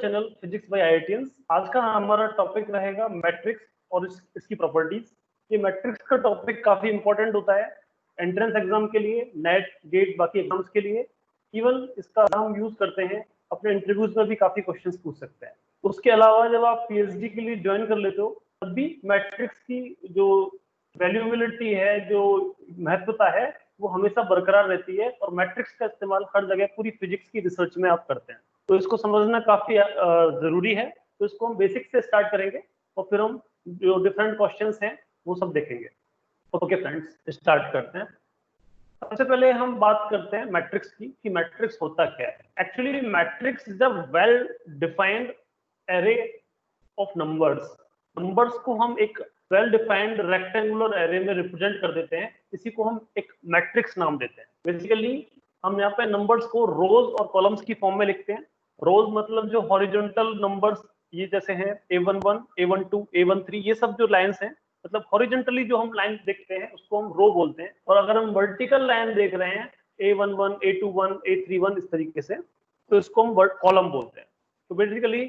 Channel physics bye IITians. आज का हमारा टॉपिक रहेगा मैट्रिक्स और इसकी प्रॉपर्टीज। ये मैट्रिक्स का टॉपिक काफी इंपॉर्टेंट होता है एंट्रेंस एग्जाम के लिए, नेट गेट बाकी एग्जाम्स के लिए। इवन इसका हम यूज करते हैं अपने इंटरव्यूज में भी काफी क्वेश्चंस पूछ सकते हैं। उसके अलावा जब आप पीएचडी के लिए ज्वाइन कर लेते हो तब भी मैट्रिक्स की जो वैल्यूएबिलिटी है, जो महत्वता है, वो हमेशा बरकरार रहती है और मैट्रिक्स का इस्तेमाल हर जगह पूरी फिजिक्स की रिसर्च में आप करते हैं। तो इसको समझना काफी जरूरी है। तो इसको हम बेसिक से स्टार्ट करेंगे और फिर हम जो डिफरेंट क्वेश्चंस हैं वो सब देखेंगे। ओके फ्रेंड्स, स्टार्ट करते हैं। सबसे पहले हम बात करते हैं मैट्रिक्स की कि मैट्रिक्स होता क्या है। Actually matrix is a well defined array of numbers. Numbers को हम एक वेल डिफाइंड रेक्टेंगुलर एरे में रिप्रेजेंट कर देते हैं, इसी को हम एक मैट्रिक्स नाम देते हैं। बेसिकली हम यहाँ पे नंबर्स को रोज और कॉलम्स की फॉर्म में लिखते हैं। रोज मतलब जो हॉरिजॉन्टल नंबर्स, ये जैसे हैं A11, A12, A13, ये सब जो लाइंस हैं, मतलब हॉरिजॉन्टली जो हम लाइन देखते हैं उसको हम रो बोलते हैं। और अगर हम वर्टिकल लाइन देख रहे हैं A11, A21, A31 इस तरीके से, तो इसको हम कॉलम बोलते हैं। तो basically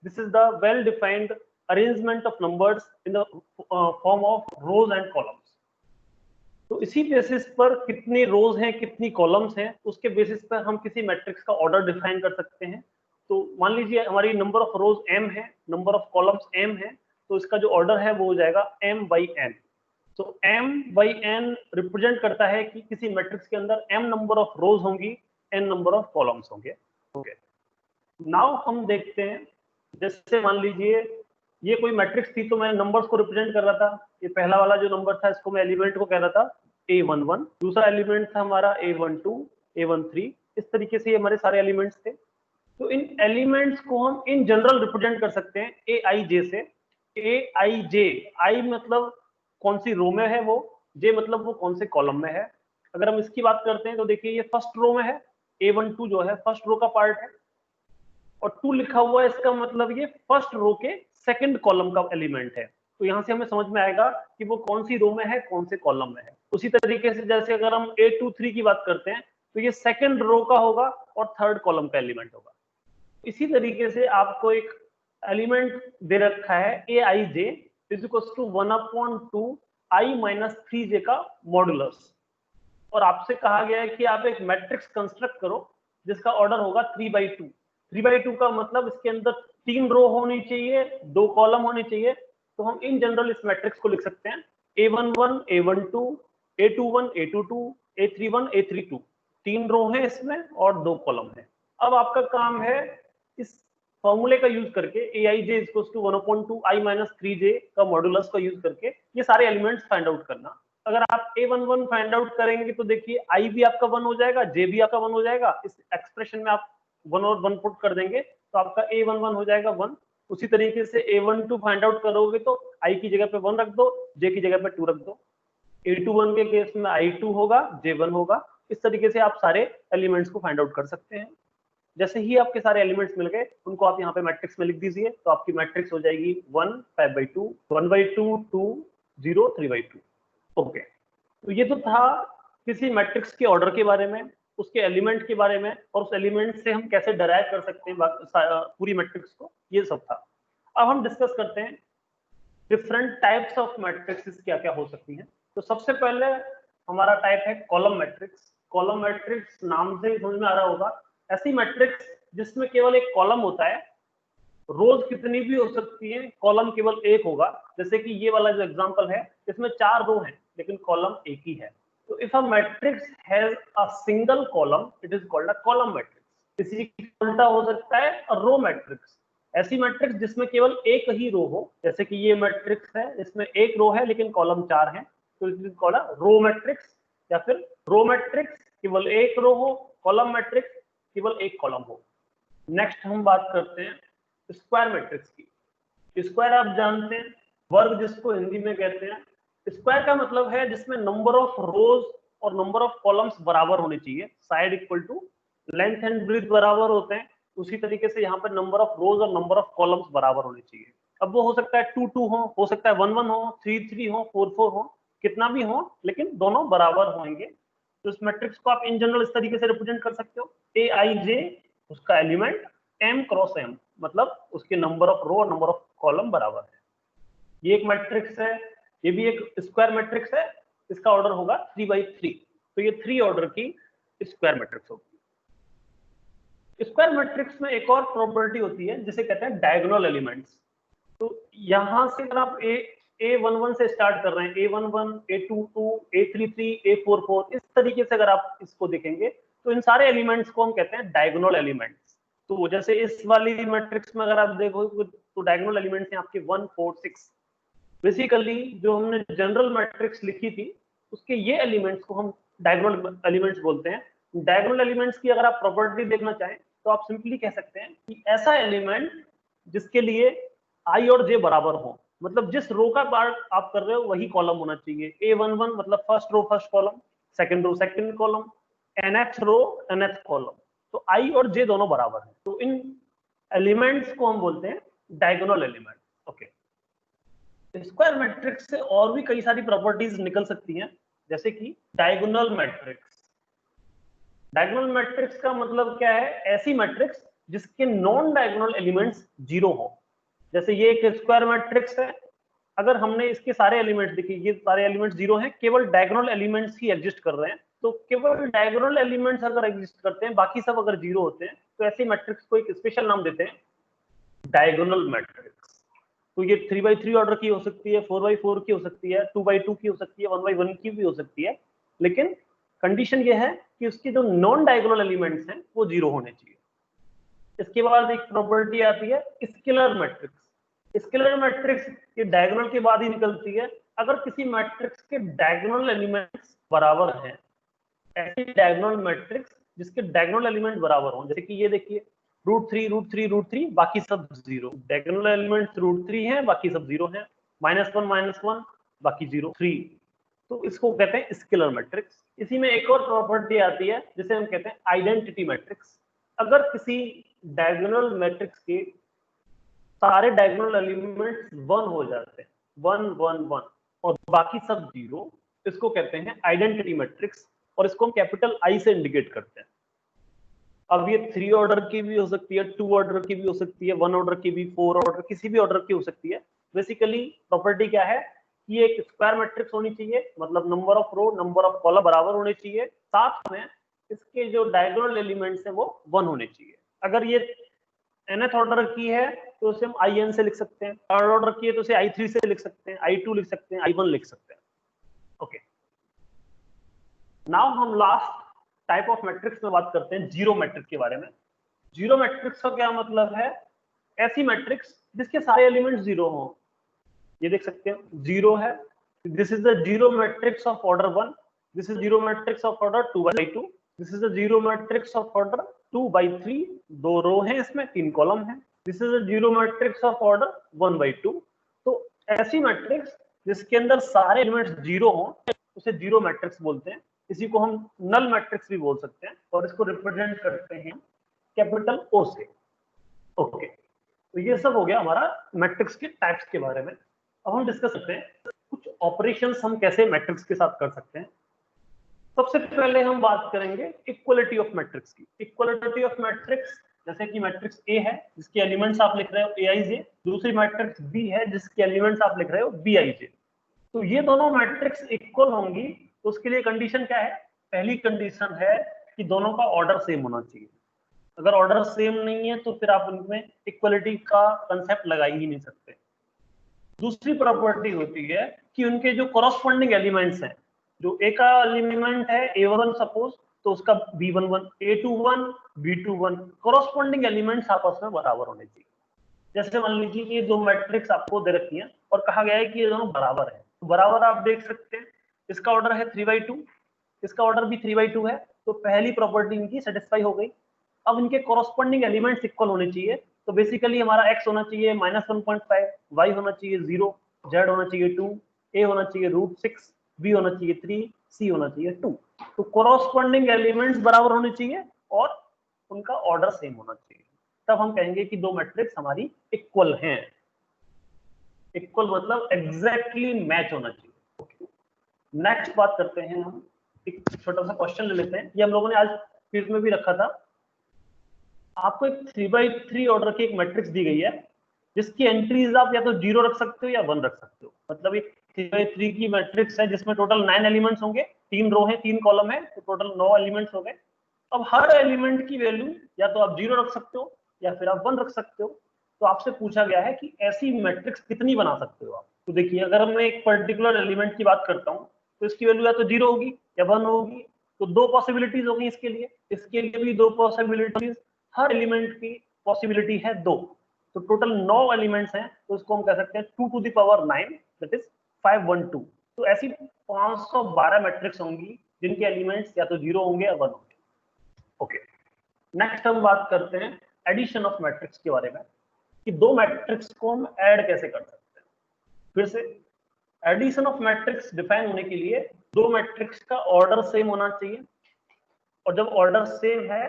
this is the well defined arrangement of numbers in the form of rose and columns. तो इसी बेसिस पर कितनी रोज हैं कितनी कॉलम्स हैं, उसके बेसिस पर हम किसी मैट्रिक्स का ऑर्डर डिफाइन कर सकते हैं। तो मान लीजिए हमारी नंबर ऑफ रोज m है, नंबर ऑफ कॉलम्स m है, तो इसका जो ऑर्डर है वो हो जाएगा m/n। तो m/n रिप्रेजेंट करता है कि किसी मैट्रिक्स के अंदर m नंबर ऑफ रोज होंगी, n नंबर ऑफ कॉलम्स होंगे। ओके, नाउ हम देखते हैं, जैसे मान लीजिए ये कोई मैट्रिक्स थी तो मैं नंबर्स को रिप्रेजेंट कर रहा था। ये पहला वाला जो नंबर था इसको मैं एलिमेंट को कह रहा था A11, दूसरा एलिमेंट था हमारा A12, A13, इस तरीके से ये हमारे सारे एलिमेंट्स थे। तो इन एलिमेंट्स को हम इन जनरल रिप्रेजेंट कर सकते हैं Aij से। Aij, आई मतलब कौन सी रो में है वो, जे मतलब वो कौन से कॉलम में है। अगर हम इसकी बात करते हैं तो देखिए ये फर्स्ट रो में है, A12 जो है फर्स्ट रो का पार्ट है, और 2 लिखा हुआ है, इसका मतलब ये फर्स्ट रो के सेकंड कॉलम का एलिमेंट है। तो यहां से हमें समझ में आएगा कि वो कौन सी रो में है, कौन से कॉलम में है। उसी तरीके से जैसे अगर हम A23 की बात करते हैं तो ये सेकंड रो का होगा और थर्ड कॉलम का एलिमेंट होगा। इसी तरीके से आपको एक एलिमेंट दे रखा है Aij is equal to 1/2 i-3j का मॉडुलस, और आपसे कहा गया है कि आप एक मैट्रिक्स कंस्ट्रक्ट करो जिसका ऑर्डर होगा 3/2। 3/2 का मतलब इसके अंदर 3 रो होनी चाहिए, 2 कॉलम होने चाहिए। तो हम इन जनरल इस मैट्रिक्स को लिख सकते हैं A11, A12, A21, A22, A31, A32। 3 रो है इसमें और 2 कॉलम है। अब आपका काम है इस फॉर्मूले का यूज करके Aij इक्वल्स टू 1/2 i-3j का मॉडुलस का यूज करके ये सारे एलिमेंट्स फाइंड आउट करना। अगर आप A11 फाइंड आउट करेंगे तो देखिए i भी आपका 1 हो जाएगा, j भी आपका 1 हो जाएगा। इस एक्सप्रेशन में आप 1 और 1 पुट कर देंगे तो आपका A11 हो जाएगा 1। उसी तरीके से A12 फाइंड आउट करोगे तो i की जगह पे 1 रख दो, j की जगह पे 2 रख दो। A21 के केस में i2 होगा, j1 होगा। इस तरीके से आप सारे एलिमेंट्स को फाइंड आउट कर सकते हैं। जैसे ही आपके सारे एलिमेंट्स मिल गए उनको आप यहाँ पे मैट्रिक्स में लिख दीजिए, तो आपकी मैट्रिक्स हो जाएगी 1, 5/2, 1/2, 2, 0, 3/2। ओके, तो ये तो था किसी मैट्रिक्स के ऑर्डर के बारे में, उसके एलिमेंट के बारे में, और उस एलिमेंट से हम कैसे डराइव कर सकते हैं पूरी मैट्रिक्स को, ये सब था। अब हम डिस्कस करते हैं डिफरेंट टाइप्स ऑफ मैट्रिक्स क्या क्या हो सकती हैं। तो सबसे पहले हमारा टाइप है कॉलम मैट्रिक्स। कॉलम मैट्रिक्स नाम से समझ में आ रहा होगा, ऐसी मैट्रिक्स जिसमें केवल एक कॉलम होता है, रोज कितनी भी हो सकती है, कॉलम केवल एक होगा। जैसे कि ये वाला जो एग्जांपल है इसमें 4 रो हैं लेकिन कॉलम एक ही है। तो if a matrix has a single column it is called a column matrix. इसी उल्टा हो सकता है रो मैट्रिक्स, ऐसी मैट्रिक्स जिसमें केवल एक ही रो हो। जैसे कि ये मैट्रिक्स है, इसमें एक रो है लेकिन कॉलम 4 है, तो it is called a row matrix. या फिर रो मैट्रिक्स केवल एक रो हो, कॉलम मैट्रिक्स केवल एक कॉलम हो। नेक्स्ट हम बात करते हैं स्क्वायर मैट्रिक्स की। स्क्वायर आप जानते हैं, वर्ग जिसको हिंदी में कहते हैं। स्क्वायर का मतलब है जिसमें नंबर ऑफ रोज और नंबर ऑफ कॉलम्स बराबर होने चाहिए, side equal to length and breadth बराबर होते हैं। उसी तरीके से यहाँ पर नंबर ऑफ रोज और नंबर ऑफ कॉलम्स बराबर होने चाहिए। अब वो हो सकता है 2 2 हो सकता है 1 1 हो, 3 3 हो, 4 4 हो, कितना भी हो, लेकिन दोनों बराबर होंगे। तो इस मैट्रिक्स को आप इन जनरल इस तरीके से रिप्रेजेंट कर सकते हो, Aij उसका एलिमेंट m क्रॉस m, मतलब उसके नंबर ऑफ रो और नंबर ऑफ कॉलम बराबर है। ये एक मैट्रिक्स है, ये भी एक स्क्वायर मैट्रिक्स है, इसका ऑर्डर होगा 3/3, तो ये 3 ऑर्डर की स्क्वायर मैट्रिक्स होगी। स्क्वायर मैट्रिक्स में एक और प्रॉपर्टी होती है जिसे कहते हैं डायगोनल एलिमेंट्स। तो यहां से अगर आप A11 से स्टार्ट कर रहे हैं, A11, A22, A33, A44, इस तरीके से अगर आप इसको देखेंगे तो इन सारे एलिमेंट्स को हम कहते हैं डायगोनल एलिमेंट्स। तो जैसे इस वाली मैट्रिक्स में अगर आप देखो तो डायगोनल एलिमेंट्स हैं आपके 1, 4, 6। बेसिकली जो हमने जनरल मैट्रिक्स लिखी थी उसके ये एलिमेंट्स को हम डायगोनल एलिमेंट्स बोलते हैं। डायगोनल एलिमेंट्स की अगर आप प्रॉपर्टी देखना चाहें तो आप सिंपली कह सकते हैं कि ऐसा एलिमेंट जिसके लिए आई और जे बराबर हो, मतलब जिस रो का पार्ट आप कर रहे हो वही कॉलम होना चाहिए। A11 मतलब first row first column, second row second column, nth row nth column, तो आई और जे दोनों बराबर है। तो इन एलिमेंट्स को हम बोलते हैं diagonal element. Okay, square matrix से और भी कई सारी प्रॉपर्टीज निकल सकती हैं, जैसे कि डायगोनल मैट्रिक्स। डायगोनल मैट्रिक्स का मतलब क्या है? ऐसी मैट्रिक्स जिसके नॉन डायगोनल एलिमेंट्स जीरो हो। जैसे ये एक स्क्वायर मैट्रिक्स है, अगर हमने इसके सारे एलिमेंट्स देखे, ये सारे एलिमेंट्स जीरो हैं, केवल डायगोनल एलिमेंट्स ही एग्जिस्ट कर रहे हैं, तो केवल डायगोनल एलिमेंट्स अगर एग्जिस्ट करते हैं, बाकी सब अगर जीरो होते हैं, तो ऐसी मैट्रिक्स को एक स्पेशल नाम देते हैं डायगोनल मैट्रिक्स। तो ये 3/3 ऑर्डर की हो सकती है, 4/4 की हो सकती है, 2/2 की हो सकती है, 1/1 की भी हो सकती है, लेकिन कंडीशन ये है कि उसके जो नॉन डायगोनल एलिमेंट्स हैं वो जीरो होने चाहिए। इसके बाद एक प्रॉपर्टी आती है स्केलर मैट्रिक्स। स्केलर मैट्रिक्स ये डायगोनल के बाद ही निकलती है। अगर किसी मैट्रिक्स के डायगोनल एलिमेंट्स बराबर हैं, ऐसी डायगोनल मैट्रिक्स जिसके डायगोनल एलिमेंट बराबर हों, जैसे कि ये देखिए √3 √3 √3 बाकी सब जीरो, डायगोनल एलिमेंट्स √3 हैं बाकी सब जीरो हैं, -1 -1 बाकी जीरो 3, तो इसको कहते हैं स्केलर मैट्रिक्स। इसी में एक और प्रॉपर्टी आती है जिसे हम कहते हैं आइडेंटिटी मैट्रिक्स। अगर किसी डायगोनल मैट्रिक्स के सारे डायगोनल एलिमेंट्स 1 हो जाते हैं, 1 1 1 और बाकी सब जीरो, इसको कहते हैं आइडेंटिटी मैट्रिक्स, और इसको हम कैपिटल आई से इंडिकेट करते हैं। अब ये 3 ऑर्डर की भी हो सकती है, 2 ऑर्डर की भी हो सकती है, 1 ऑर्डर की भी, 4 ऑर्डर, किसी भी ऑर्डर की हो सकती है। बेसिकली प्रॉपर्टी क्या है कि ये एक स्क्वायर मैट्रिक्स होनी चाहिए, मतलब number of row number of column बराबर होने चाहिए, साथ में इसके जो डायगोनल एलिमेंट्स हैं वो 1 होने चाहिए। अगर ये nth ऑर्डर की है तो उसे हम in से लिख सकते हैं, थर्ड ऑर्डर की है तो उसे I3 से लिख सकते हैं, I2 लिख सकते हैं, I1 लिख सकते हैं। ओके, नाउ हम लास्ट टाइप ऑफ मैट्रिक्स में बात करते हैं जीरो मैट्रिक्स के बारे में। जीरो मैट्रिक्स का क्या मतलब है? ऐसी मैट्रिक्स जिसके सारे एलिमेंट जीरो हों। ये देख सकते हैं जीरो है, this is the zero matrix of order 1, this is zero matrix of order 2/2, this is the zero matrix of order 2/3, 2 रो हैं इसमें, 3 कॉलम हैं, this is the zero matrix of order 1/2। तो ऐसी मैट्रिक्स जिसके अंदर सारे एलिमेंट्स जीरो हों उसे जीरो मैट्रिक्स बोलते हैं। इसी को हम नल मैट्रिक्स भी बोल सकते हैं, और इसको रिप्रेजेंट करते हैं कैपिटल O से। ओके, तो ये सब हो गया हमारा मैट्रिक्स के टाइप्स के बारे में। अब हम डिस्कस करते हैं कुछ ऑपरेशंस हम कैसे मैट्रिक्स के साथ कर सकते हैं। सबसे पहले हम बात करेंगे इक्वलिटी ऑफ मैट्रिक्स की। इक्वलिटी ऑफ मैट्रिक्स, जैसे कि मैट्रिक्स ए है जिसके एलिमेंट्स आप लिख रहे हो Aij, दूसरी मैट्रिक्स बी है जिसके एलिमेंट्स आप लिख रहे हो Bij। तो ये दोनों मैट्रिक्स इक्वल होंगी, तो उसके लिए कंडीशन क्या है? पहली कंडीशन है कि दोनों का ऑर्डर सेम होना चाहिए। अगर ऑर्डर सेम नहीं है तो फिर आप उनमें इक्वलिटी का कंसेप्ट लगा ही नहीं सकते। दूसरी प्रॉपर्टी होती है कि उनके जो कॉरस्पॉन्डिंग एलिमेंट्स हैं, जो ए का एलिमेंट है A1 सपोज, तो उसका B11, A21, B21 corresponding elements आपस में बराबर होने चाहिए। जैसे मान लीजिए कि ये दो मैट्रिक्स आपको दे रखी हैं और कहा गया है कि ये दोनों बराबर है, तो बराबर आप देख सकते हैं इसका ऑर्डर है 3/2, इसका ऑर्डर भी 3/2 है, तो पहली प्रॉपर्टी इनकी सेटिस्फाई हो गई। अब इनके कॉरस्पॉन्डिंग एलिमेंट्स इक्वल होने चाहिए, तो बेसिकली हमारा x होना चाहिए -1.5, y होना चाहिए 0, z होना चाहिए 2, a होना चाहिए √6, b होना चाहिए 3, c होना चाहिए 2। तो कॉरस्पॉन्डिंग एलिमेंट्स बराबर होने चाहिए और उनका ऑर्डर सेम होना चाहिए, तब हम कहेंगे कि दो मैट्रिक्स हमारी इक्वल हैं। इक्वल मतलब एग्जैक्टली मैच होना चाहिए। नेक्स्ट बात करते हैं हम, एक छोटा सा क्वेश्चन ले लेते हैं, ये हम लोगों ने आज क्विज में भी रखा था। आपको एक 3x3 ऑर्डर की एक मैट्रिक्स दी गई है जिसकी एंट्रीज आप या तो 0 रख सकते हो या 1 रख सकते हो। मतलब एक 3x3 की मैट्रिक्स है जिसमें टोटल 9 एलिमेंट्स होंगे, 3 रो है 3 कॉलम है, तो टोटल 9 एलिमेंट्स हो गए। अब हर एलिमेंट की वैल्यू या तो आप 0 रख सकते हो या फिर आप 1 रख सकते हो। तो आपसे पूछा गया है कि ऐसी मैट्रिक्स कितनी बना सकते हो आप। तो देखिए, अगर मैं एक पर्टिकुलर एलिमेंट की बात करता हूँ तो इसकी वैल्यू या तो 0 होगी या 1 होगी। तो दो पॉसिबिलिटीज होगी इसके लिए भी दो पॉसिबिलिटीज। हर एलिमेंट की पॉसिबिलिटी है 2। तो टोटल 9 एलिमेंट्स हैं, तो इसको हम कह सकते हैं 2 to the power 9, that is 512। तो ऐसी 512 मैट्रिक्स होंगी जिनके एलिमेंट्स या तो 0 होंगे या 1 होंगे। ओके, नेक्स्ट हम बात करते हैं एडिशन ऑफ मैट्रिक्स के बारे में, कि दो मैट्रिक्स को हम ऐड कैसे कर सकते हैं। फिर से, एडिशन ऑफ मैट्रिक्स डिफाइन होने के लिए दो मैट्रिक्स का ऑर्डर सेम होना चाहिए, और जब ऑर्डर सेम है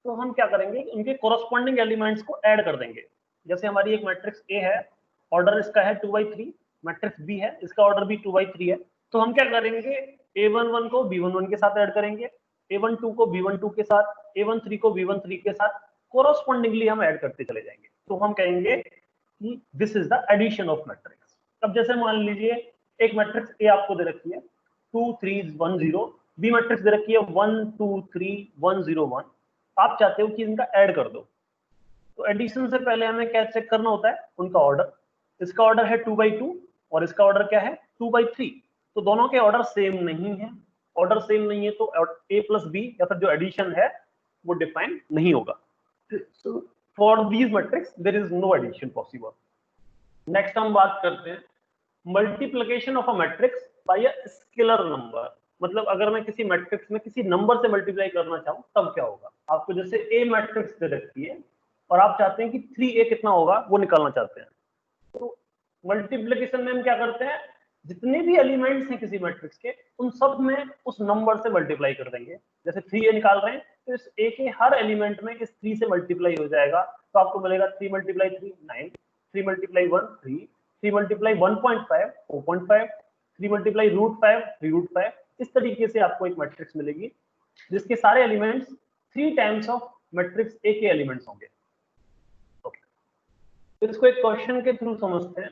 तो हम क्या करेंगे, उनके कोरस्पॉन्डिंग एलिमेंट्स को ऐड कर देंगे। जैसे हमारी एक मैट्रिक्स ए है, ऑर्डर इसका है 2/3, मैट्रिक्स बी है, इसका ऑर्डर भी 2/3 है। तो हम क्या करेंगे, a11 को b11 के साथ ऐड करेंगे, a12 को b12 के साथ, a13 को b13 के साथ कोरस्पॉन्डिंगली हम ऐड करते चले जाएंगे। तो हम कहेंगे कि this is the addition of matrix. अब जैसे मान लीजिए एक मैट्रिक्स ए आपको दे रखी है 2 3 1 0, बी मैट्रिक्स दे रखी है 1 2 3 1 0 1। आप चाहते हो कि इनका ऐड कर दो, तो एडिशन से पहले हमें क्या चेक करना होता है, उनका ऑर्डर। इसका ऑर्डर है 2/2 और इसका ऑर्डर क्या है 2/3। तो दोनों के ऑर्डर सेम नहीं है। ऑर्डर सेम नहीं है तो a प्लस बी या फिर जो एडिशन है वो डिफाइन नहीं होगा। For these matrix there is no addition possible. Next हम बात करते हैं multiplication of a matrix by a scalar number. मतलब अगर मैं किसी मैट्रिक्स में किसी नंबर से मल्टीप्लाई करना चाहूँ तब क्या होगा। आपको जैसे ए मैट्रिक्स दे रखी है और आप चाहते हैं कि 3a कितना होगा वो निकालना चाहते हैं। तो मल्टीप्लिकेशन में हम क्या करते हैं, जितने भी एलिमेंट्स हैं किसी मैट्रिक्स के उन सब में उस नंबर से मल्टीप्लाई कर देंगे। जैसे 3a निकाल रहे हैं तो इस a के हर एलिमेंट में इस 3 से मल्टीप्लाई हो जाएगा, तो आपको मिलेगा 3 × 3 9, 3 × 1 3, 3 × 1.5 4.5, 3 × √5 3√5। इस तरीके से आपको एक मैट्रिक्स मिलेगी जिसके सारे elements 3 times of matrix A के एलिमेंट्स होंगे। इसको एक क्वेश्चन के थ्रू समझते हैं।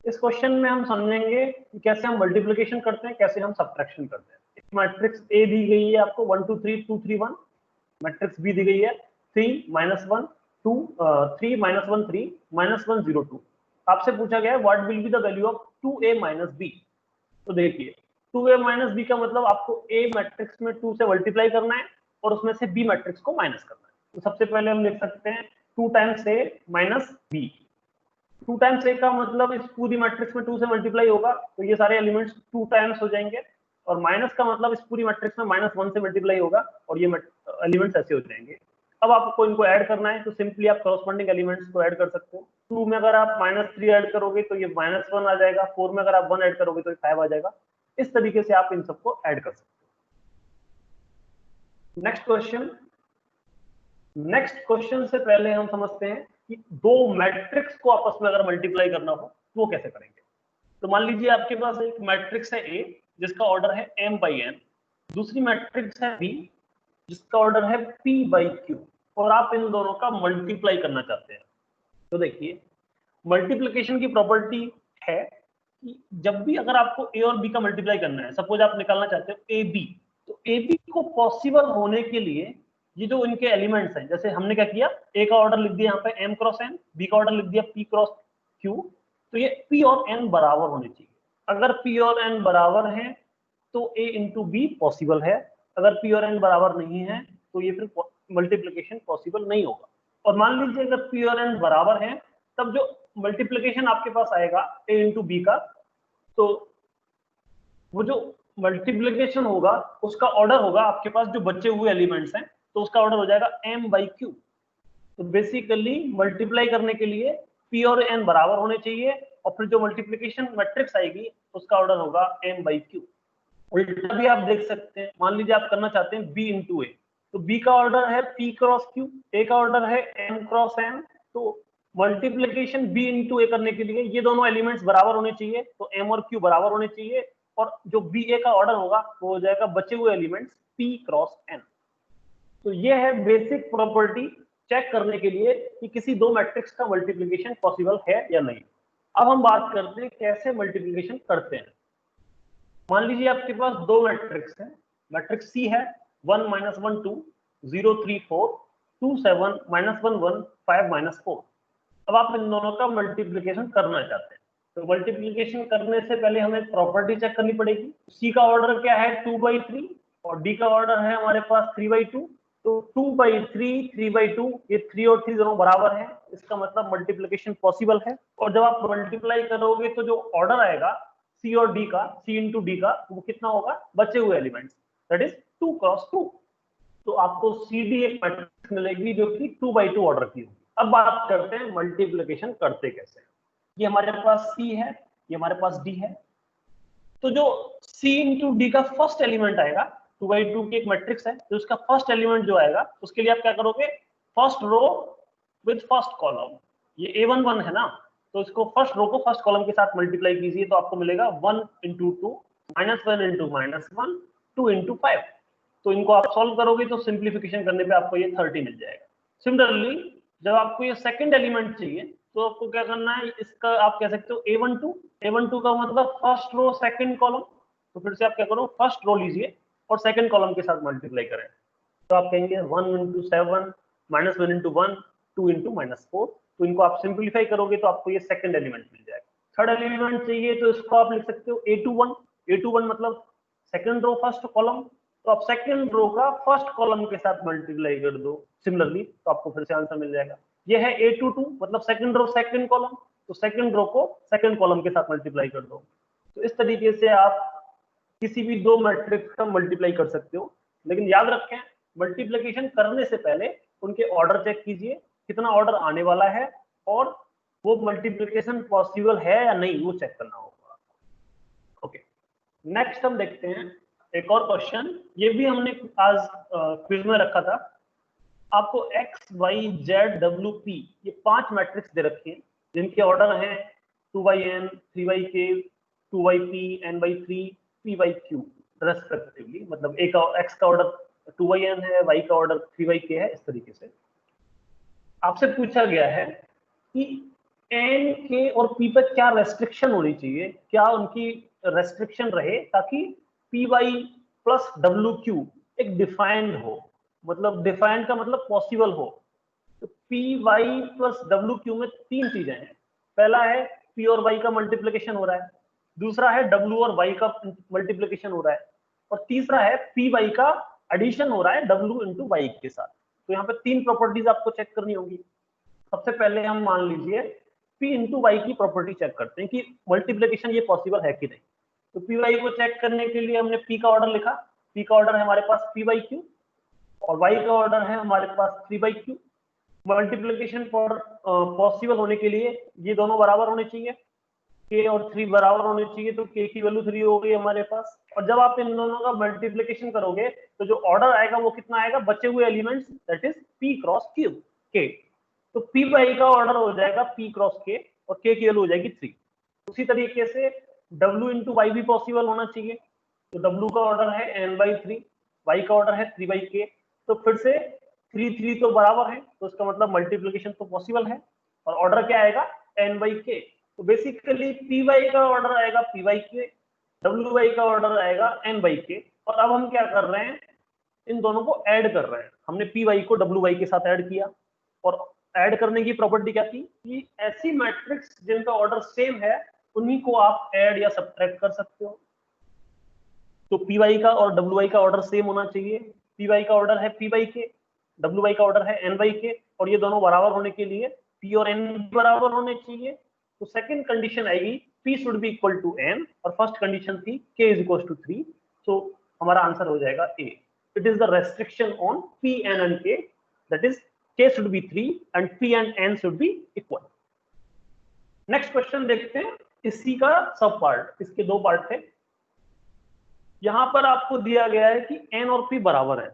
इस क्वेश्चन में हम समझेंगे कि कैसे हम मल्टीप्लिकेशन करते हैं, कैसे हम सब्ट्रैक्शन करते हैं। एक मैट्रिक्स ए दी गई है आपको 1 2 3 2 3 1। मैट्रिक्स बी दी गई है 3 -1 2 3 -1 3 -1 0 2। आपसे पूछा गया है what will be the value of 2a - b। तो देखिए 2a - b का मतलब आपको a मैट्रिक्स में 2 से मल्टीप्लाई करना है और उसमें से b मैट्रिक्स को माइनस करना है। तो सबसे पहले हम लिख सकते हैं 2 times a minus b। 2 times a का मतलब इस पूरी मैट्रिक्स में 2 से मल्टीप्लाई होगा तो ये सारे एलिमेंट्स 2 टाइम्स हो जाएंगे, और माइनस का मतलब इस पूरी मैट्रिक्स में -1 से मल्टीप्लाई होगा और ये एलिमेंट्स ऐसे हो जाएंगे। अब आपको इनको ऐड करना है तो सिंपली आप कॉरस्पॉन्डिंग एलिमेंट्स को ऐड कर सकते हो। 2 में अगर आप -3 ऐड करोगे तो ये -1 आ जाएगा, 4 में अगर आप 1 ऐड करोगे तो ये 5 आ जाएगा। इस तरीके से आप इन सबको ऐड कर सकते हो। नेक्स्ट क्वेश्चन से पहले हम समझते हैं कि दो मैट्रिक्स को आपस में अगर मल्टीप्लाई करना हो तो वो कैसे करेंगे। तो मान लीजिए आपके पास एक मैट्रिक्स है ए जिसका ऑर्डर है m/n, दूसरी मैट्रिक्स है बी जिसका ऑर्डर है p/q, और आप इन दोनों का मल्टीप्लाई करना चाहते हैं। तो देखिए मल्टीप्लिकेशन की प्रॉपर्टी है कि जब भी अगर आपको ए और बी का मल्टीप्लाई करना है, सपोज आप निकालना चाहते हो ए बी, तो ए बी को पॉसिबल होने के लिए ये जो इनके एलिमेंट्स हैं, जैसे हमने क्या किया, ए का ऑर्डर लिख दिया यहाँ पे m × n, बी का ऑर्डर लिख दिया p × q, तो ये p और n बराबर होने चाहिए। अगर p और n बराबर हैं तो a × b पॉसिबल है, अगर p और n बराबर नहीं है तो ये फिर मल्टीप्लिकेशन पॉसिबल नहीं होगा। और मान लीजिए अगर p और n बराबर हैं तब जो मल्टीप्लिकेशन आपके पास आएगा a × b का, तो वो जो मल्टीप्लिकेशन होगा उसका ऑर्डर होगा आपके पास जो बचे हुए एलिमेंट्स हैं, तो उसका ऑर्डर हो जाएगा m/q। तो बेसिकली मल्टीप्लाई करने के लिए p और n बराबर होने चाहिए और फिर जो मल्टीप्लिकेशन मैट्रिक्स आएगी उसका ऑर्डर होगा m/q। उल्टा भी आप देख सकते हैं, मान लीजिए आप करना चाहते हैं b × a, तो b का ऑर्डर है p × q, a का ऑर्डर है m × n। तो मल्टीप्लिकेशन b × a करने के लिए ये दोनों एलिमेंट्स बराबर होने चाहिए, तो m और q बराबर होने चाहिए, और जो ba का ऑर्डर होगा वो हो जाएगा बचे हुए एलिमेंट्स p × n। तो ये है बेसिक प्रॉपर्टी चेक करने के लिए कि किसी दो मैट्रिक्स का मल्टीप्लिकेशन पॉसिबल है या नहीं। अब हम बात करते हैं कैसे मल्टीप्लिकेशन करते हैं। मान लीजिए आपके पास दो मैट्रिक्स है, मैट्रिक्स सी है 1 - 1 2 0 3 4 2 7 -1 1 5 - 4। अब आप इन दोनों का मल्टीप्लिकेशन करना चाहते हैं, तो मल्टीप्लिकेशन करने से पहले हमें प्रॉपर्टी चेक करनी पड़ेगी। सी का ऑर्डर क्या है 2/3 और डी का ऑर्डर है हमारे पास 3/2। तो 2/3 3/2 ये 3 और 3 दोनों बराबर है, इसका मतलब मल्टीप्लिकेशन पॉसिबल है। और जब आप मल्टीप्लाई करोगे तो जो ऑर्डर आएगा सी और डी का, सी इंटू डी का, वो कितना होगा, बचे हुए एलिमेंट्स, दैट इज 2 क्रॉस 2। तो आपको सी डी एक मैट्रिक्स मिलेगी जो कि 2/2 ऑर्डर की होगी। अब बात करते हैं मल्टीप्लिकेशन करते कैसे। ये हमारे पास सी है, ये हमारे पास डी है। तो जो सी इंटू डी का फर्स्ट एलिमेंट आएगा, 2/2 की एक मैट्रिक्स है, तो उसका फर्स्ट एलिमेंट जो आएगा उसके लिए आप क्या करोगे, first row with first column. ये A11 है ना, तो इसको फर्स्ट रो को फर्स्ट कॉलम के साथ मल्टीप्लाई कीजिए, तो आपको मिलेगा 1 × 2 -1 × -1 2 × 5। तो इनको आप सॉल्व करोगे तो सिंप्लीफिकेशन करने पे आपको ये 30 मिल जाएगा। सिमिलरली जब आपको ये सेकंड एलिमेंट चाहिए तो आपको क्या करना है, इसका आप कह सकते हो A12 का मतलब फर्स्ट रो सेकंड कॉलम। तो फिर से आप क्या करो, फर्स्ट रो लीजिए और सेकंड कॉलम के साथ मल्टीप्लाई करें, तो आप कहेंगे 1 × 7 -1 × 1 2 × -4। तो इनको आप सिंप्लीफाई करोगे तो आपको ये सेकंड एलिमेंट मिल जाएगा। थर्ड एलिमेंट चाहिए तो इसको आप लिख सकते हो A21 मतलब सेकंड रो फर्स्ट कॉलम। तो आप सेकंड रो का फर्स्ट कॉलम के साथ मल्टीप्लाई कर दो सिमिलरली, तो आपको फिर से आंसर मिल जाएगा। ये है A22 मतलब सेकंड रो सेकंड कॉलम, तो सेकंड रो को सेकंड कॉलम के साथ मल्टीप्लाई कर दो। तो इस तरीके से आप किसी भी दो मैट्रिक्स का मल्टीप्लाई कर सकते हो। लेकिन याद रखें, मल्टीप्लिकेशन करने से पहले उनके ऑर्डर चेक कीजिए, कितना ऑर्डर आने वाला है और वो मल्टीप्लिकेशन पॉसिबल है या नहीं, वो चेक करना होगा। ओके, नेक्स्ट हम देखते हैं एक और क्वेश्चन। ये भी हमने आज क्विज में रखा था। आपको x, y, z, w, p ये 5 मैट्रिक्स दे रखे हैं जिनके ऑर्डर हैं 2/n, 3/k, 2/p, n/3, p/q respectively. मतलब एक x का ऑर्डर 2/n है, y का ऑर्डर 3/k है। इस तरीके से आपसे पूछा गया है कि n, k और p पर क्या रेस्ट्रिक्शन होनी चाहिए, क्या उनकी रेस्ट्रिक्शन रहे ताकि py प्लस wq एक डिफाइंड हो। मतलब डिफाइंड का मतलब पॉसिबल हो। तो py प्लस wq में तीन चीजें हैं। पहला है p और y का मल्टीप्लिकेशन हो रहा है, दूसरा है w और y का मल्टीप्लिकेशन हो रहा है, और तीसरा है py का एडिशन हो रहा है w इंटू y के साथ। तो यहाँ पे तीन प्रॉपर्टीज आपको चेक करनी होगी। सबसे पहले हम मान लीजिए p इंटू वाई की प्रॉपर्टी चेक करते हैं कि मल्टीप्लिकेशन ये पॉसिबल है कि नहीं। तो पी वाई को चेक करने के लिए हमने p का ऑर्डर लिखा। p का ऑर्डर है हमारे पास p/q और y का ऑर्डर है हमारे पास 3/q। मल्टीप्लिकेशन पॉसिबल होने के लिए ये दोनों बराबर होने चाहिए, k और 3 बराबर होने चाहिए, तो k की वैल्यू 3 हो गई हमारे पास। और जब आप इन दोनों का मल्टीप्लिकेशन करोगे तो जो ऑर्डर आएगा वो कितना आएगा, बचे हुए elements, that is p cross q k। तो p बाई का ऑर्डर हो जाएगा p क्रॉस k और k की वैल्यू हो जाएगी 3। उसी तरीके से w इंटू वाई भी पॉसिबल होना चाहिए। तो w का ऑर्डर है n/3, y का ऑर्डर है 3/k। तो फिर से 3 तो बराबर है, तो इसका मतलब मल्टीप्लिकेशन तो पॉसिबल है। और ऑर्डर क्या आएगा, n/k। तो बेसिकली py का ऑर्डर आएगा p/k, wy का ऑर्डर आएगा n/k। और अब हम क्या कर रहे हैं, इन दोनों को ऐड कर रहे हैं। हमने py को wy के साथ ऐड किया, और ऐड करने की प्रॉपर्टी क्या थी कि ऐसी मैट्रिक्स जिनका ऑर्डर सेम है उन्हीं को आप ऐड या सब्ट्रैक्ट कर सकते हो। तो py का और wy का ऑर्डर सेम होना चाहिए। py का ऑर्डर है p/k, wy का ऑर्डर है n/k, और ये दोनों बराबर होने के लिए p और n बराबर होने चाहिए। तो सेकंड कंडीशन आएगी p should be equal to n, और फर्स्ट कंडीशन थी k इज इक्वल टू 3। तो हमारा आंसर हो जाएगा a। It is the restriction on p, n and k, that is k should be 3 and p and n should be equal। Next question देखते हैं, इसी का सब पार्ट। इसके दो पार्ट थे। यहां पर आपको दिया गया है कि n और p बराबर है,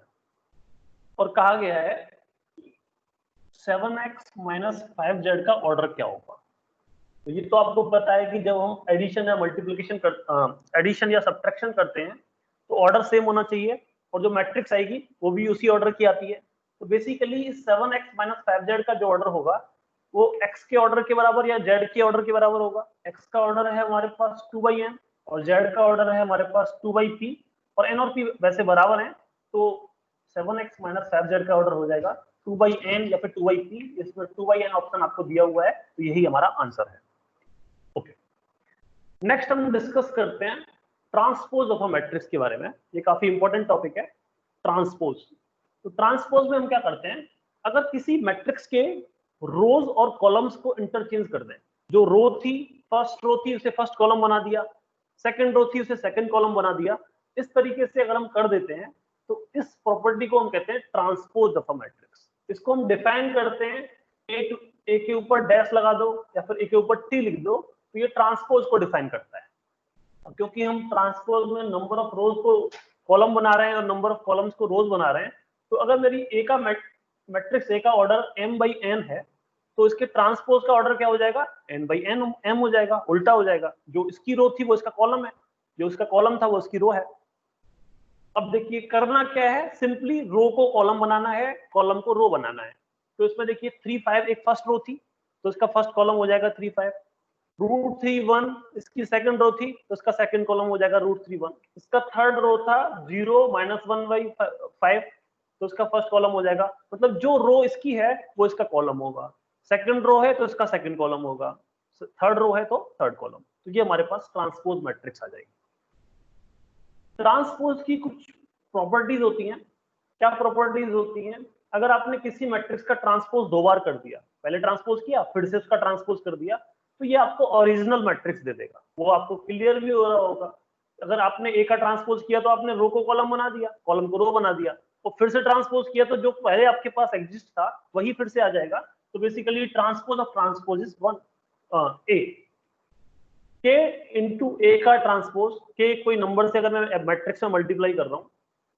और कहा गया है 7x - 5z का ऑर्डर क्या होगा। तो ये तो आपको पता है कि जब हम एडिशन या मल्टीप्लिकेशन एडिशन या सब्ट्रैक्शन करते हैं तो ऑर्डर सेम होना चाहिए, और जो मैट्रिक्स आएगी वो भी उसी ऑर्डर की आती है। तो बेसिकली 7x माइनस 5z का जो ऑर्डर होगा वो x के ऑर्डर के बराबर या z के ऑर्डर के बराबर होगा। x का ऑर्डर है हमारे पास 2/n और z का ऑर्डर है हमारे पास 2/p और n और p वैसे बराबर हैं, तो 7x माइनस 5z का ऑर्डर हो जाएगा 2/n या फिर 2/p। इसमें 2/n ऑप्शन आपको दिया हुआ है, तो यही हमारा आंसर है। ओके, नेक्स्ट हम डिस्कस करते हैं ट्रांसपोज ऑफ अ मैट्रिक्स के बारे में। ये काफी इंपॉर्टेंट टॉपिक है, ट्रांसपोज। तो ट्रांसपोज में हम क्या करते हैं, अगर किसी मैट्रिक्स के रोज और कॉलम्स को इंटरचेंज कर दें, जो रो थी, फर्स्ट रो थी उसे फर्स्ट कॉलम बना दिया, सेकंड रो थी उसे सेकंड कॉलम बना दिया, इस तरीके से अगर हम कर देते हैं तो इस प्रॉपर्टी को हम कहते हैं ट्रांसपोज ऑफ अ मैट्रिक्स। इसको हम डिफाइन करते हैं, ए के ऊपर डैश लगा दो या फिर ए के ऊपर टी लिख दो, तो ये ट्रांसपोज को डिफाइन करता है। क्योंकि हम ट्रांसपोज में नंबर ऑफ रोज को कॉलम बना रहे हैं और नंबर ऑफ कॉलम्स को रोज बना रहे हैं, तो अगर मेरी ए का मैट्रिक्स ए का ऑर्डर m/n है, तो इसके ट्रांसपोज का ऑर्डर क्या हो जाएगा, n/n m हो जाएगा, उल्टा हो जाएगा। जो इसकी रो थी वो इसका कॉलम है, जो इसका कॉलम था वो इसकी रो है। अब देखिए करना क्या है, सिंपली रो को कॉलम बनाना है, कॉलम को रो बनाना है। तो इसमें देखिए 3 5 एक फर्स्ट रो थी, तो इसका फर्स्ट कॉलम हो जाएगा 3 5। √3 1 इसकी सेकंड रो थी, तो इसका सेकंड कॉलम हो जाएगा √3 1। इसका थर्ड रो था 0 -1/5, तो इसका फर्स्ट कॉलम हो जाएगा। मतलब जो रो इसकी है वो इसका कॉलम होगा, सेकंड रो है तो इसका सेकंड कॉलम होगा, थर्ड रो है तो थर्ड कॉलम। तो ये हमारे पास ट्रांसपोज मैट्रिक्स आ जाएगी। ट्रांसपोज की कुछ प्रॉपर्टीज होती हैं। क्या प्रॉपर्टीज होती हैं, अगर आपने किसी मैट्रिक्स का ट्रांसपोज 2 बार कर दिया, पहले ट्रांसपोज किया फिर से उसका ट्रांसपोज कर दिया, तो ये आपको ओरिजिनल मैट्रिक्स दे देगा। वो आपको क्लियर भी हो रहा होगा। अगर आपने ए का ट्रांसपोज किया तो आपने रो को कॉलम बना दिया, कॉलम को रो बना दिया, और फिर से ट्रांसपोज किया तो जो पहले आपके पास एग्जिस्ट था वही फिर से आ जाएगा। तो basically transpose of transpose is 1 ए। के इंटू ए का ट्रांसपोज, के कोई नंबर से अगर मैं मैट्रिक्स में मल्टीप्लाई कर रहा हूँ,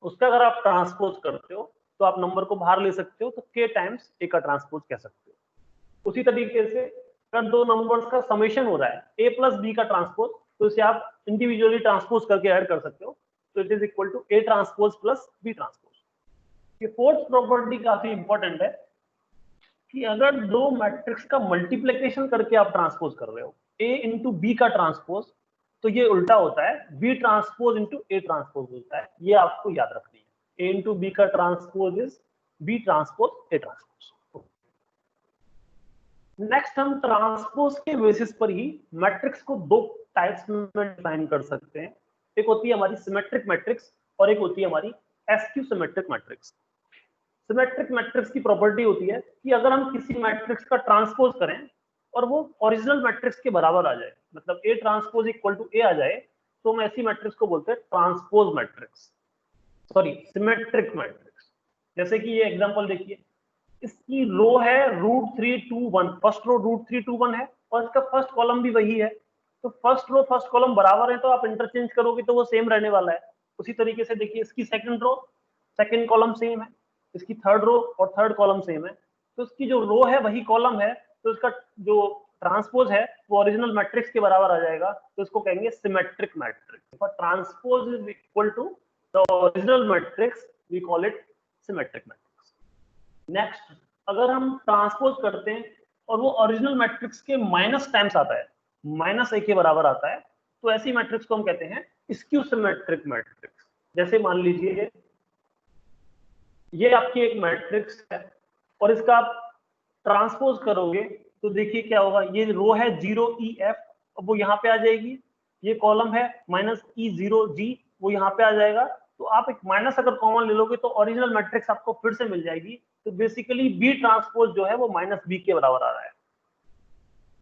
उसका अगर आप ट्रांसपोज करते हो तो आप नंबर को बाहर ले सकते हो, तो के टाइम्स ए का ट्रांसपोज कह सकते हो। उसी तरीके से अगर दो नंबर्स का समेशन हो रहा है ए प्लस बी का ट्रांसपोज, तो इसे आप इंडिविजुअली ट्रांसपोज करके ऐड कर सकते हो, तो it is equal to A transpose plus B transpose. ये फोर्थ प्रॉपर्टी काफी इंपॉर्टेंट है कि अगर दो मैट्रिक्स का मल्टीप्लिकेशन करके आप ट्रांसपोज कर रहे हो, ए इंटू बी का ट्रांसपोज, तो ये उल्टा होता है, B transpose into A transpose होता है। ये आपको याद रखनी है, ए इंटू बी का transpose is B transpose A transpose. Next हम ट्रांसपोज के बेसिस पर ही मैट्रिक्स को दो टाइप्स में डिफाइन कर सकते हैं। एक होती है हमारी सिमेट्रिक मैट्रिक्स और एक होती है हमारी SQ symmetric matrix. Symmetric matrix की प्रॉपर्टी होती है कि अगर हम किसी मैट्रिक्स का ट्रांसपोज करें और वो ओरिजिनल मैट्रिक्स के बराबर आ जाए, मतलब ए ट्रांसपोज इक्वल टू ए आ जाए, तो हम ऐसी मैट्रिक्स को बोलते हैं transpose matrix, sorry symmetric matrix. जैसे कि ये एग्जांपल देखिए, इसकी रो है √3 2 1, फर्स्ट रो √3 2 1 है और इसका फर्स्ट कॉलम भी वही है। तो फर्स्ट रो फर्स्ट कॉलम बराबर है, तो आप इंटरचेंज करोगे तो वो सेम रहने वाला है। उसी तरीके से देखिए, इसकी second row second column same है, इसकी थर्ड रो और थर्ड कॉलम सेम है, तो इसकी जो रो है वही कॉलम है, तो इसका जो ट्रांसपोज है वो ओरिजिनल मैट्रिक्स के बराबर आ जाएगा, तो इसको कहेंगे symmetric matrix. For transpose is equal to the original matrix, we call it symmetric matrix. Next, अगर हम ट्रांसपोज करते हैं और वो ओरिजिनल मैट्रिक्स के माइनस टाइम्स आता है, -a के बराबर आता है, तो ऐसी मैट्रिक्स को हम कहते हैं स्क्यू सिमेट्रिक मैट्रिक्स। जैसे मान लीजिए ये आपकी एक मैट्रिक्स है और इसका आप ट्रांसपोज करोगे तो देखिए क्या होगा, ये रो है 0EF, अब वो यहाँ पे आ जाएगी, ये कॉलम है -E0G, वो यहाँ पे आ जाएगा। तो आप एक माइनस अगर कॉमन ले लोगे तो ओरिजिनल मैट्रिक्स आपको फिर से मिल जाएगी। तो बेसिकली बी ट्रांसपोज जो है वो -b के बराबर आ रहा है।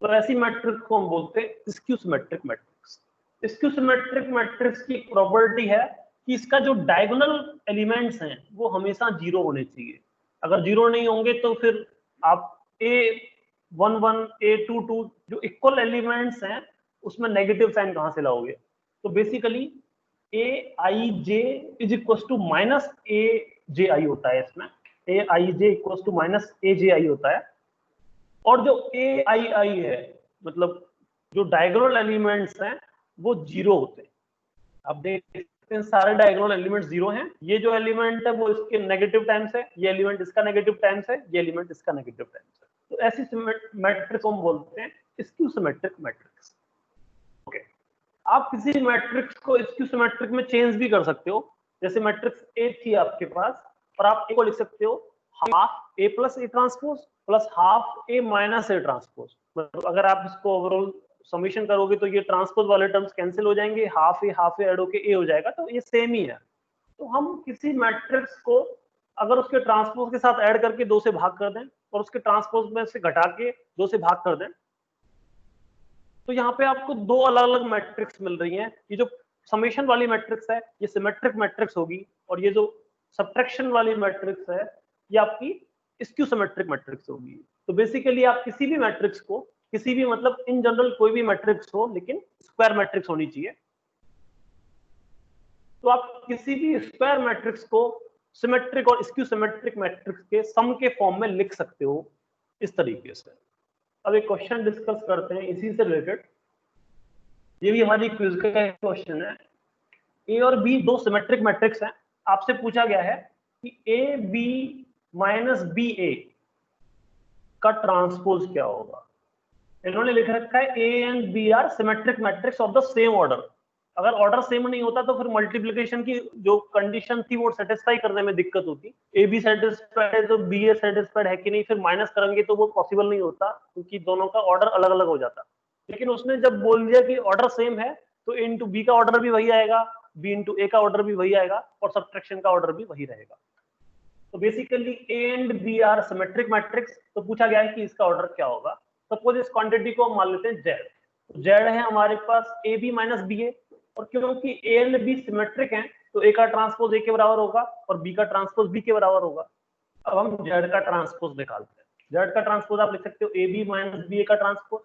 तो ऐसी मैट्रिक्स को हम बोलते हैं skew symmetric matrix. Skew symmetric matrix की प्रॉपर्टी है कि इसका जो डायगोनल एलिमेंट्स हैं वो हमेशा 0 होने चाहिए। अगर 0 नहीं होंगे तो फिर आप A11 A22 जो इक्वल एलिमेंट्स हैं उसमें नेगेटिव साइन कहां से लाओगे। तो basically AIJ is equal to -AJI होता है, इसमें AIJ इक्वल टू -AJI होता है। और जो AII है, मतलब जो डायगोनल एलिमेंट्स हैं वो 0 होते हैं। आप देख इन सारे डायगोनल एलिमेंट 0 हैं। ये जो एलिमेंट है वो इसके नेगेटिव टाइम्स है, ये एलिमेंट इसका नेगेटिव टाइम्स है, ये एलिमेंट इसका नेगेटिव टाइम्स है। तो ऐसी मैट्रिक्स को हम बोलते हैं स्क्यू सिमेट्रिक मैट्रिक्स। ओके, आप किसी मैट्रिक्स को स्क्यू सिमेट्रिक में चेंज भी कर सकते हो। जैसे मैट्रिक्स ए थी आपके पास, और आप ए को लिख सकते हो half A plus A transpose plus half A minus A transpose. मतलब अगर आप इसको ओवरऑल समीशन करोगे तो ये ट्रांसपोज वाले टर्म्स कैंसिल हो जाएंगे, हाफ ए ऐड होके ए हो जाएगा, तो ये सेम ही है। तो हम किसी मैट्रिक्स को अगर उसके ट्रांसपोज के साथ ऐड करके 2 से भाग कर दें और उसके ट्रांसपोज में से घटा के 2 से भाग कर दें, तो यहाँ पे आपको 2 अलग अलग मैट्रिक्स मिल रही हैं। ये जो समेशन वाली मैट्रिक्स है ये सिमेट्रिक मैट्रिक्स होगी, और ये जो सब्ट्रैक्शन वाली मैट्रिक्स है ये आपकी स्क्यू सिमेट्रिक मैट्रिक्स होगी। तो बेसिकली आप किसी भी मैट्रिक्स को, किसी भी मतलब इन जनरल कोई भी मैट्रिक्स हो लेकिन स्क्वायर मैट्रिक्स होनी चाहिए, तो आप किसी भी स्क्वायर मैट्रिक्स को सिमेट्रिक और स्क्यू सिमेट्रिक मैट्रिक्स के सम के फॉर्म में लिख सकते हो इस तरीके से। अब एक क्वेश्चन डिस्कस करते हैं इसी से रिलेटेड। ये भी हमारी क्विज का क्वेश्चन है। ए और बी 2 सिमेट्रिक मैट्रिक्स हैं। आपसे पूछा गया है कि A B minus B A का ट्रांसपोज क्या होगा। इन्होंने लिख रखा है A and B are symmetric matrix of the same order. अगर ऑर्डर सेम नहीं होता तो फिर मल्टीप्लिकेशन की जो कंडीशन थी वो सेटिस्फाई करने में दिक्कत होती। ए बी सेटिस्फाइड है तो बी ए सेटिस्फाइड है कि नहीं, फिर माइनस करेंगे तो वो पॉसिबल नहीं होता क्योंकि दोनों का ऑर्डर अलग अलग हो जाता। लेकिन उसने जब बोल दिया कि ऑर्डर सेम है तो ए इंटू बी का ऑर्डर भी वही आएगा, बी इंटू ए का ऑर्डर भी वही आएगा, और सब्ट्रैक्शन का ऑर्डर भी वही रहेगा। तो basically A and B are symmetric matrix. तो पूछा गया है कि इसका ऑर्डर क्या होगा। सपोज इस क्वांटिटी को हम मान लेते हैं जेड। तो जेड है हमारे पास ए बी माइनस बी ए, और क्योंकि ए एंड बी सिमेट्रिक हैं तो ए का ट्रांसपोज ए के बराबर होगा और बी का ट्रांसपोज बी के बराबर होगा। अब हम जेड का ट्रांसपोज निकालते हैं। जेड का ट्रांसपोज आप लिख सकते हो ए बी माइनस बी ए का ट्रांसपोज।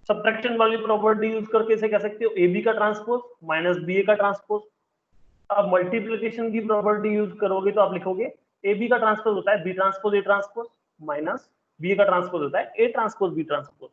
सब्ट्रैक्शन वाली प्रॉपर्टी यूज करके इसे कह सकते हो ए बी का ट्रांसपोज माइनस बी ए का ट्रांसपोज। अब मल्टीप्लिकेशन की प्रॉपर्टी यूज करोगे तो आप लिखोगे ए बी का ट्रांसपोज होता है B transpose A transpose minus B का ट्रांसपोज होता है A transpose B transpose.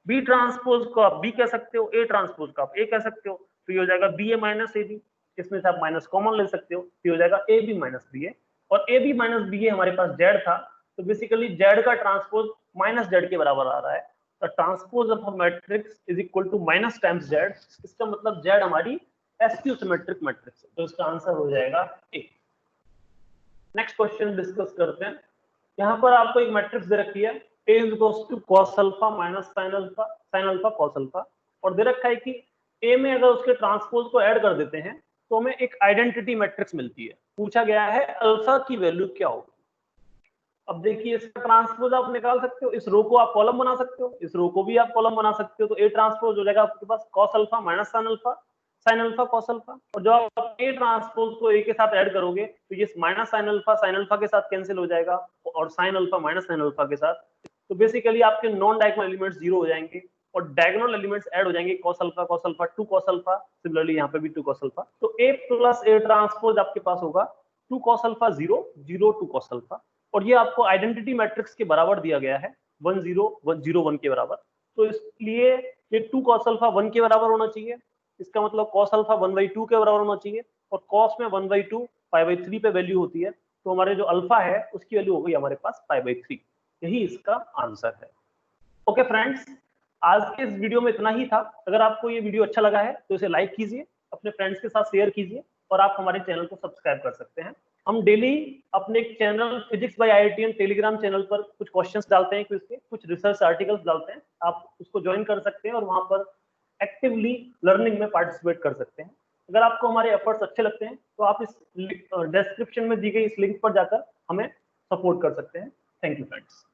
B transpose को आप बी कह सकते हो, ए ट्रांसपोज को आप ए कह सकते हो, तो ये हो जाएगा B A minus A B. इसमें से आप माइनस कॉमन ले सकते हो, तो हो जाएगा A B minus B A. और A B minus B A हमारे पास जेड था, तो बेसिकली जेड का ट्रांसपोज माइनस जेड के बराबर आ रहा है। तो transpose of a matrix is equal to minus times Z. इसका मतलब जेड हमारी एसक्यू सिमेट्रिक मैट्रिक्स है, तो इसका आंसर हो जाएगा ए। नेक्स्ट क्वेश्चन डिस्कस करते हैं। यहाँ पर आपको एक मैट्रिक्स दे रखी है A is equals to cos alpha minus sine alpha cos alpha, और दे रखा है कि A में अगर उसके ट्रांसपोज को ऐड कर देते हैं तो हमें एक आइडेंटिटी मैट्रिक्स मिलती है। पूछा गया है अल्फा की वैल्यू क्या होगी। अब देखिए इसका ट्रांसपोज आप निकाल सकते हो, इस रो को आप कॉलम बना सकते हो, इस रो को भी आप कॉलम बना सकते हो। तो A ट्रांसपोज हो जाएगा आपके पास cos alpha minus sine alpha cos alpha, और जब आप A ट्रांसपोज को A के साथ ऐड करोगे तो ये माइनस साइन अल्फा के साथ कैंसिल हो जाएगा, और sine alpha minus sine alpha के साथ। तो बेसिकली आपके नॉन डायगोनल एलिमेंट्स 0 हो जाएंगे और डायगोनल एलिमेंट्स ऐड हो जाएंगे cos alpha 2 cos alpha, similarly यहाँ पे भी 2 cos अल्फा। तो A प्लस A ट्रांसपोज आपके पास होगा 2 cos अल्फा 0 0 2 cos अल्फा, और ये आपको आइडेंटिटी मैट्रिक्स के बराबर दिया गया है 1 0 1 0 1 के बराबर। तो इसलिए ये 2 cos अल्फा 1 के बराबर होना चाहिए। इसका मतलब cos अल्फा 1/2 के बराबर होना चाहिए, और cos में 1/2 π/3 पे वैल्यू होती है, तो हमारे जो अल्फा है उसकी वैल्यू हो गई हमारे पास π/3। यही इसका आंसर है। ओके फ्रेंड्स, आज के इस वीडियो में इतना ही था। अगर आपको ये वीडियो अच्छा लगा है तो इसे लाइक कीजिए, अपने फ्रेंड्स के साथ शेयर कीजिए, और आप हमारे चैनल को सब्सक्राइब कर सकते हैं। हम डेली अपने channel physics bye IITian Telegram channel पर कुछ क्वेश्चंस डालते हैं, कुछ रिसर्च आर्टिकल्स डालते हैं। आप उसको ज्वाइन कर सकते हैं और वहां पर एक्टिवली लर्निंग में पार्टिसिपेट कर सकते हैं। अगर आपको हमारे एफर्ट्स अच्छे लगते हैं तो आप इस डिस्क्रिप्शन में दी गई इस लिंक पर जाकर हमें सपोर्ट कर सकते हैं। Thank you friends.